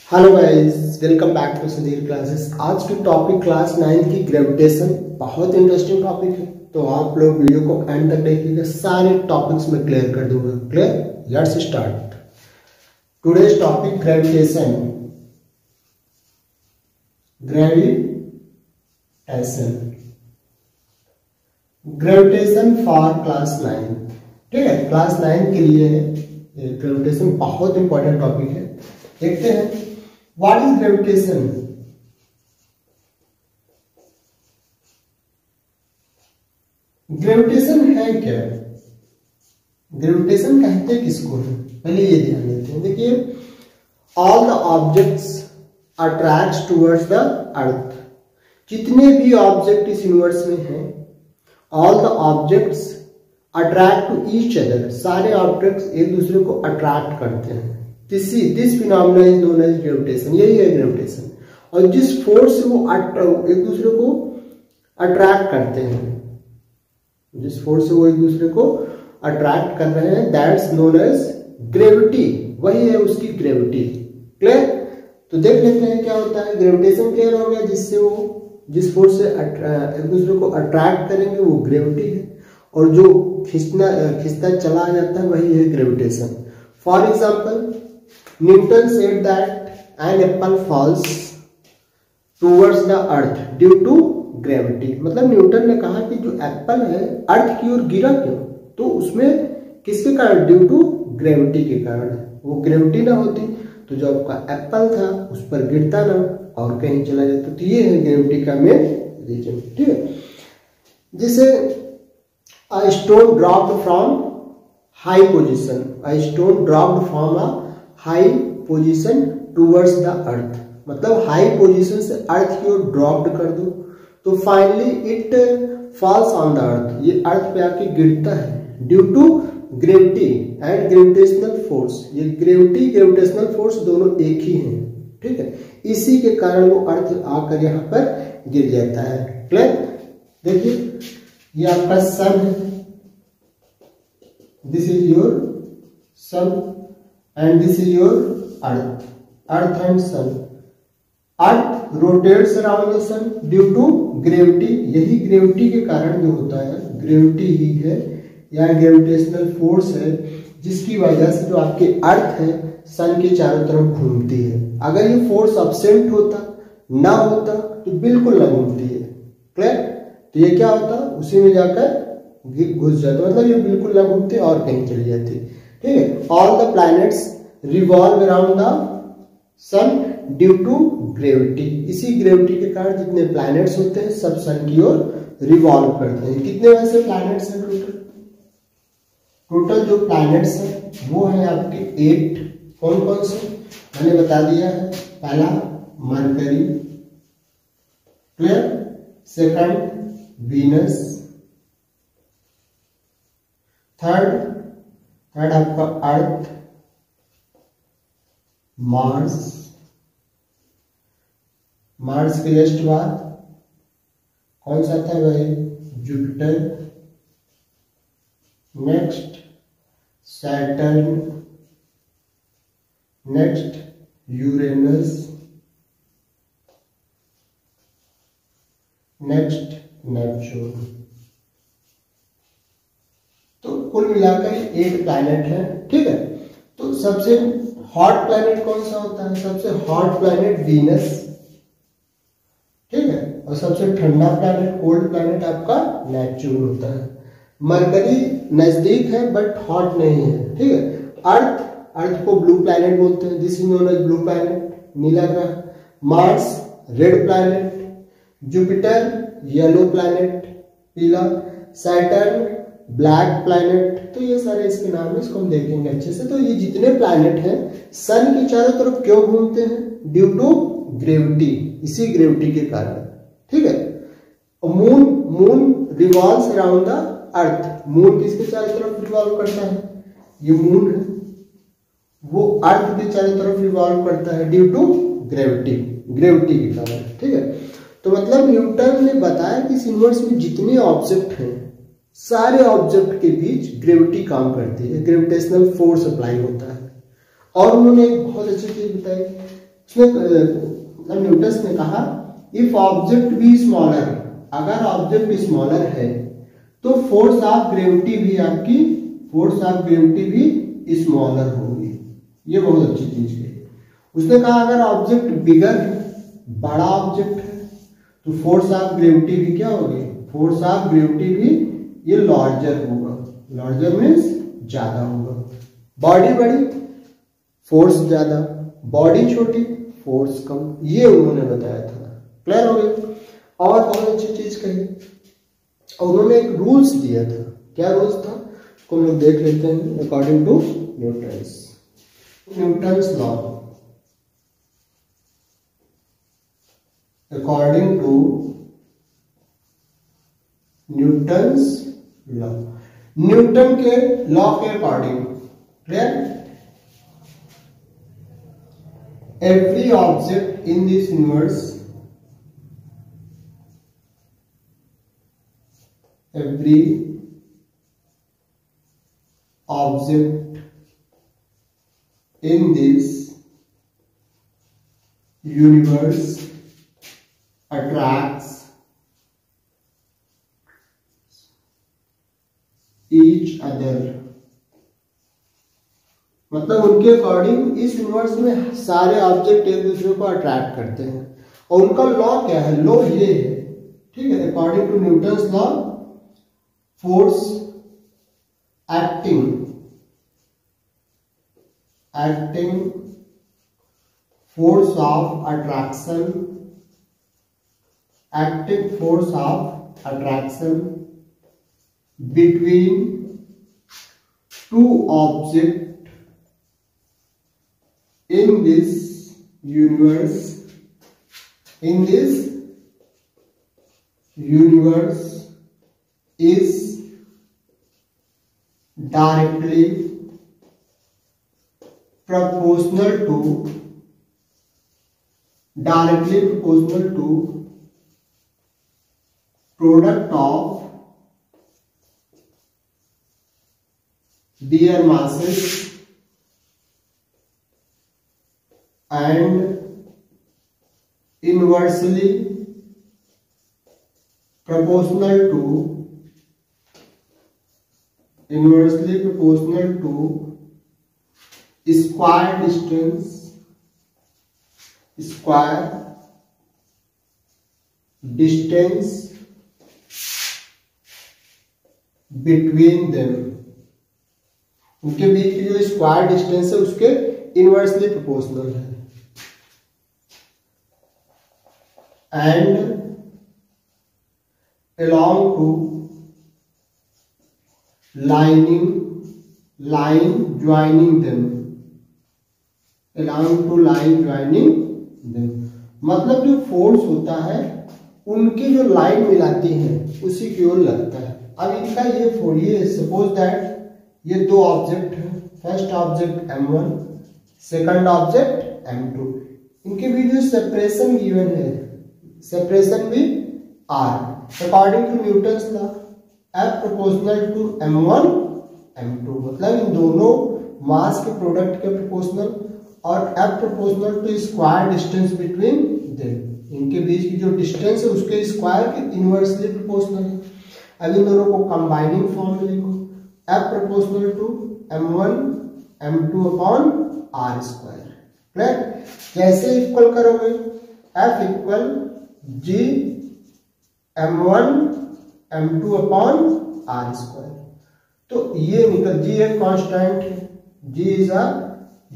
Hello guys, welcome back to Sudhir classes. आज की topic class 9 की ग्रेविटेशन। बहुत इंटरेस्टिंग टॉपिक है, तो आप लोग वीडियो को एंड तक देखिएगा। सारे टॉपिक्स में क्लियर कर दूंगा। Clear? Let's start today's topic gravitation. Gravitation for class 9। ठीक है, क्लास 9 के लिए ग्रेविटेशन बहुत इंपॉर्टेंट टॉपिक है। देखते हैं व्हाट इज ग्रेविटेशन। ग्रेविटेशन है क्या? ग्रेविटेशन कहते हैं किसको है, पहले ये ध्यान देते हैं। देखिए, all the objects attract towards the earth. जितने भी ऑब्जेक्ट इस यूनिवर्स में हैं, all the objects attract to each other. सारे ऑब्जेक्ट्स एक दूसरे को अट्रैक्ट करते हैं। This phenomena is known as gravitation. यही है ग्रेविटेशन। और जिस फोर्स से वो एक दूसरे को अट्रैक्ट करते हैं, जिस फोर्स से वो एक दूसरे को अट्रैक्ट कर रहे हैं, दैट्स नोन एज ग्रेविटी। वही है उसकी ग्रेविटी। क्लियर? तो देख लेते हैं क्या होता है। ग्रेविटेशन क्लियर हो गया। जिससे वो जिस फोर्स से एक दूसरे को अट्रैक्ट करेंगे वो ग्रेविटी है, और जो खिंचता चला जाता है वही है gravitation. For example, Newton said that an apple falls towards the earth due to gravity। मतलब न्यूटन ने कहा कि जो एप्पल है अर्थ की ओर गिरा क्यों, तो उसमें किसके कारण? ड्यू टू ग्रेविटी के कारण। वो ग्रेविटी ना होती तो जो आपका एप्पल था उस पर गिरता ना और कहीं चला जाता। तो ये है ग्रेविटी का मेन रीजन। ठीक है, जैसे a stone dropped from high position, a stone dropped from a high position towards the earth. मतलब हाई पोजीशन से अर्थ की ओर ड्रॉप्ड कर दो तो finally it falls on the earth. ये अर्थ पे आके गिरता है due to gravity and gravitational force. ये ग्रेविटी ग्रेविटेशनल फोर्स दोनों एक ही हैं। ठीक है, इसी के कारण वो अर्थ आकर यहाँ पर गिर जाता है। क्लियर? देखिए, ये आपका सन है। This is your son and this is your earth and sun. Earth rotates around the sun due to gravity। यही ग्रेविटी के कारण जो होता है, ग्रेविटी ही है या ग्रेविटेशनल फोर्स है, जिसकी वजह से जो आपके अर्थ है सन के चारों तरफ घूमती है। अगर ये फोर्स अब्सेंट होता ना होता तो बिल्कुल ना घूमती है। क्लियर? तो ये क्या होता, उसी में जाकर घुस जाता। मतलब ये बिल्कुल ना घूमती और कहीं चली जाती। ठीक है, all the planets revolve around the sun due to gravity. इसी ग्रेविटी के कारण जितने प्लैनेट्स होते हैं सब सन की ओर रिवॉल्व करते हैं। कितने वैसे प्लैनेट्स हैं टोटल जो प्लैनेट्स हैं वो है आपके 8। कौन कौन से मैंने बता दिया है। पहला mercury, clear? Second Venus, third आपका अर्थ, मार्स के जस्ट बाद कौन सा था भाई? Jupiter. Next Saturn, next Uranus, next Neptune. तो कुल मिलाकर 8 प्लैनेट है। ठीक है, तो सबसे हॉट प्लैनेट कौन सा होता है? सबसे हॉट प्लैनेट वीनस। ठीक है, और सबसे ठंडा प्लैनेट, कोल्ड प्लैनेट आपका नेपच्यून होता है। मरकरी नजदीक है बट हॉट नहीं है। ठीक है, अर्थ को ब्लू प्लैनेट बोलते हैं। This is known as blue planet, नीला ग्रह। Mars red planet, Jupiter yellow planet, पीला। Saturn black planet. तो ये सारे इसके नाम है, इसको हम देखेंगे अच्छे से। तो ये जितने प्लैनेट हैं सन के चारों तरफ क्यों घूमते हैं? ड्यू टू ग्रेविटी, इसी ग्रेविटी के कारण। ठीक है, moon revolves around the earth. Moon किसके चारों तरफ रिवॉल्व करता है? ये मून है, वो अर्थ के चारों तरफ रिवॉल्व करता है ड्यू टू ग्रेविटी के कारण। ठीक है, तो मतलब न्यूटन ने बताया कि इस यूनिवर्स में जितने ऑब्जेक्ट हैं सारे ऑब्जेक्ट के बीच ग्रेविटी काम करती है, ग्रेविटेशनल फोर्स अप्लाई होता है। और उन्होंने एक बहुत अच्छी चीज बताई उसने मतलब न्यूटन ने कहा इफ ऑब्जेक्ट बी स्मॉलर, अगर ऑब्जेक्ट स्मॉलर है तो फोर्स ऑफ ग्रेविटी भी आपकी फोर्स ऑफ ग्रेविटी भी स्मॉलर होगी। ये बहुत अच्छी चीज है। उसने कहा अगर ऑब्जेक्ट बिगर है, बड़ा ऑब्जेक्ट है, तो फोर्स ऑफ ग्रेविटी भी क्या होगी, फोर्स ऑफ ग्रेविटी भी ये लार्जर होगा। लार्जर मीन्स ज्यादा होगा। बॉडी बड़ी, फोर्स ज्यादा, बॉडी छोटी, फोर्स कम, ये उन्होंने बताया था। क्लियर हो गया। और बहुत अच्छी चीज कही, और उन्होंने एक रूल्स दिया था। क्या रूल्स था उसको हम लोग देख लेते हैं। According to Newton's law, according to Newton's law, Newton के लॉ के according, clear, every object in this universe, every object in this universe attracts each other, मतलब उनके अकॉर्डिंग इस यूनिवर्स में सारे ऑब्जेक्ट एक दूसरे को अट्रैक्ट करते हैं। और उनका लॉ क्या है, लॉ ये है, ठीक है, according to Newton's law, force acting force of attraction, active force of attraction between two object in this universe is directly proportional to product of their masses and inversely proportional to square distance between them, उनके बीच की जो square distance है उसके inversely proportional है। And along to line joining them, मतलब जो force होता है उनकी जो लाइन मिलाती है उसी की ओर लगता है। अब इनका ये सपोज दैट ये दो ऑब्जेक्ट है, first object m1, second object m2, इनके बीच जो सेपरेशन गिवन है, सेपरेशन भी r, according to Newton's law F proportional to m1 m2, मतलब इन दोनों मास के प्रोडक्ट के प्रोपोर्शनल, और F proportional to square distance between them, इनके बीच की जो डिस्टेंस है उसके स्क्वायर के इनवर्सली प्रोपोर्शनल है। अब इन दोनों को कंबाइनिंग फॉर्म में लिखो, F proportional to m1 m2 upon r square. Clear, कैसे इक्वल करोगे, F equal g m1 m2 upon r square, तो ये निकल, g एक कांस्टेंट है, g is a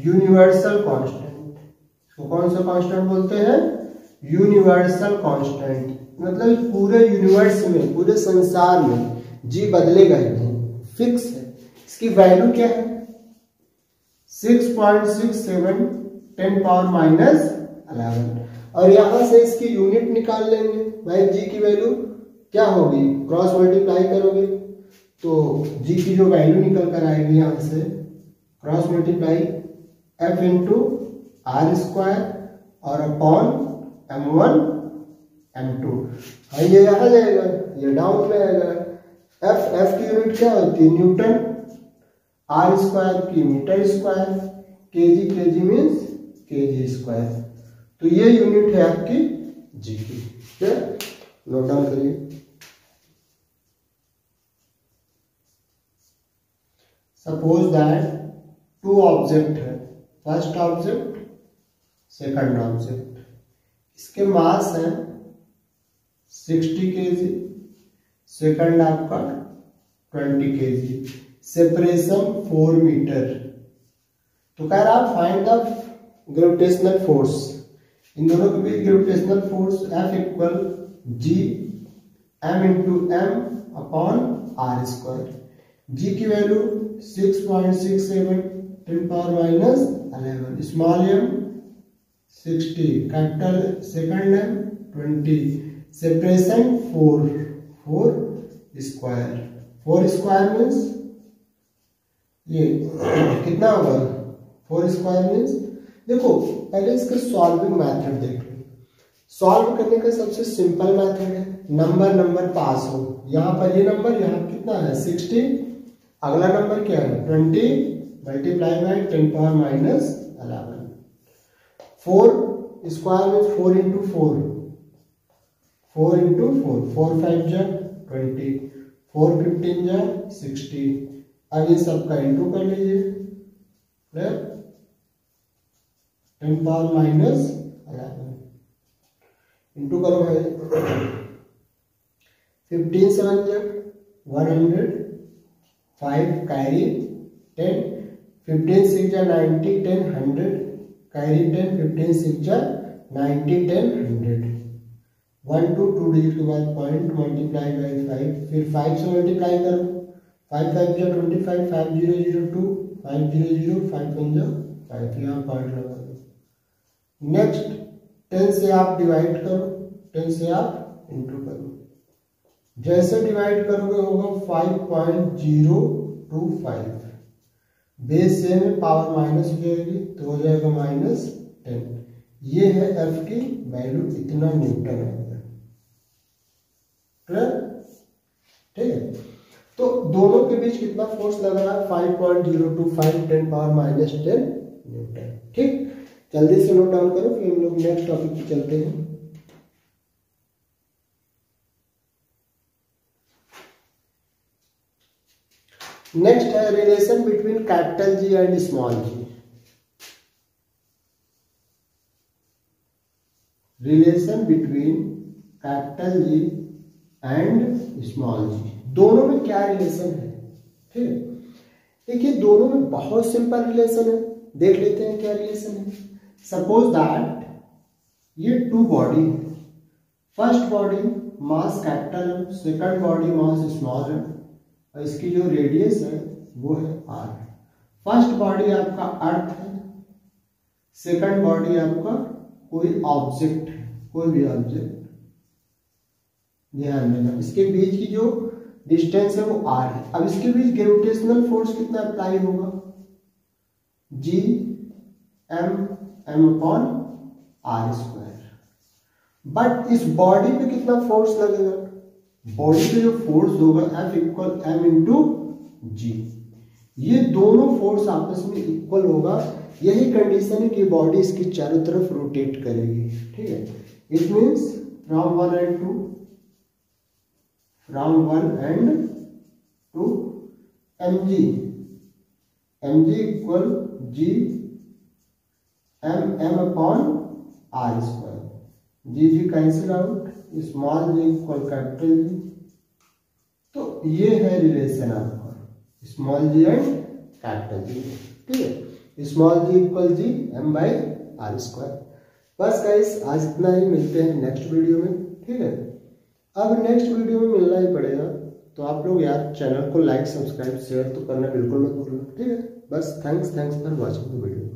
universal constant, इसको कौन सा कांस्टेंट बोलते हैं, यूनिवर्सल कांस्टेंट, मतलब पूरे यूनिवर्स में, पूरे संसार में g बदलेगा ही नहीं, फिक्स है। इसकी वैल्यू क्या है, 6.67 10 पावर माइनस 11, और यहां से इसकी यूनिट निकाल लेंगे भाई। g की वैल्यू क्या होगी, क्रॉस मल्टीप्लाई करोगे तो g की जो वैल्यू निकल कर आएगी यहां से, cross multiply f into r square और अपॉन m1 m2, ये यहां जाएगा, ये डाउन में आएगा। f की यूनिट क्या होती है, न्यूटन, आर स्क्वायर की metre square, KG means KG square. तो ये यूनिट है आपकी जी की। नोट डाउन करिए। सपोज दैट टू ऑब्जेक्ट है, फर्स्ट ऑब्जेक्ट सेकंड ऑब्जेक्ट, इसके मास है 60 kg, सेकंड आपका 20 kg, सेपरेशन 4 मीटर। तो कह रहा आप फाइंड द ग्रेविटेशनल फोर्स, इन दोनों के बीच gravitational force F equal G m into M upon are square. G की value 6.67 10 power minus 11, small m 60, capital second m 20, separation 4 square. 4 square means ये कितना होगा, 4 स्क्वायर मीन्स, देखो पहले इसका सॉल्विंग मेथड देख लो। सॉल्व करने का सबसे सिंपल मेथड है नंबर पास हो। यहाँ पर ये नंबर यहाँ कितना है 60, अगला नंबर क्या है 20 multiply by 10 power minus 11। 4 square में 4 इंटू 4, 4 5 जा 20, 4 15 जा 60। अब ये सबका इंटू कर लीजिए, 10 पावर माइनस 11 इंटू करो भाई। 15 7 जा 100, 5 कैरी 10, 15 6 जा 90, 10 100 कैरी 10, 15 6 जा 90, 10 100। 1 2 2 डिजिट के बाद पॉइंट मल्टीप्लाई बाई 5, फिर 5 से मल्टीप्लाई करो, 5 5 जा 25, 5 0 0 2, 5 0 0 5 1 जा 5, यहाँ पॉइंट लगा दो। नेक्स्ट 10 से आप डिवाइड करो, 10 से आप इंटू करो, जैसे डिवाइड करोगे होगा 5.025, बेस से में पावर माइनस हो जाएगी तो हो जाएगा -10। ये है एफ की वैल्यू, इतना न्यूटन है। ठीक है, तो दोनों के बीच कितना फोर्स लग रहा है 5.025 10 पावर माइनस 10 न्यूटन। ठीक, जल्दी से नोट डाउन करो, फिर हम लोग नेक्स्ट टॉपिक पे चलते हैं। नेक्स्ट है relation between capital G and small G. Relation between capital G and small G, दोनों में क्या रिलेशन है। ठीक है, देखिए दोनों में बहुत सिंपल रिलेशन है, देख लेते हैं क्या रिलेशन है। सपोज दैट ये two body, first body mass capital है, सेकंड बॉडी मास स्मॉल है, और इसकी जो रेडियस है वो है r। फर्स्ट बॉडी आपका अर्थ है, सेकंड बॉडी आपका कोई ऑब्जेक्ट है, कोई भी ऑब्जेक्ट, ध्यान देना। इसके बीच की जो डिस्टेंस है वो r है। अब इसके बीच ग्रेविटेशनल फोर्स कितना अप्लाई होगा, g m अपॉन आर स्क्वायर। बट इस बॉडी पे कितना फोर्स लगेगा, बॉडी पे जो फोर्स होगा F इक्वल m इंटू जी। ये दोनों फोर्स आपस में इक्वल होगा, यही कंडीशन है कि बॉडी इसकी चारों तरफ रोटेट करेगी। ठीक है, it means from 1 and two mg equal g m अपॉन are square. G cancel out, small G equal capital G. तो ये है रिलेशन आपका small G and capital G. ठीक है, small G equal G m by r square. बस guys आज इतना ही, मिलते हैं नेक्स्ट वीडियो में। ठीक है, अब नेक्स्ट वीडियो में मिलना ही पड़ेगा, तो आप लोग यार चैनल को लाइक सब्सक्राइब शेयर तो करना बिल्कुल मत भूलना। ठीक है, बस thanks for watching the video.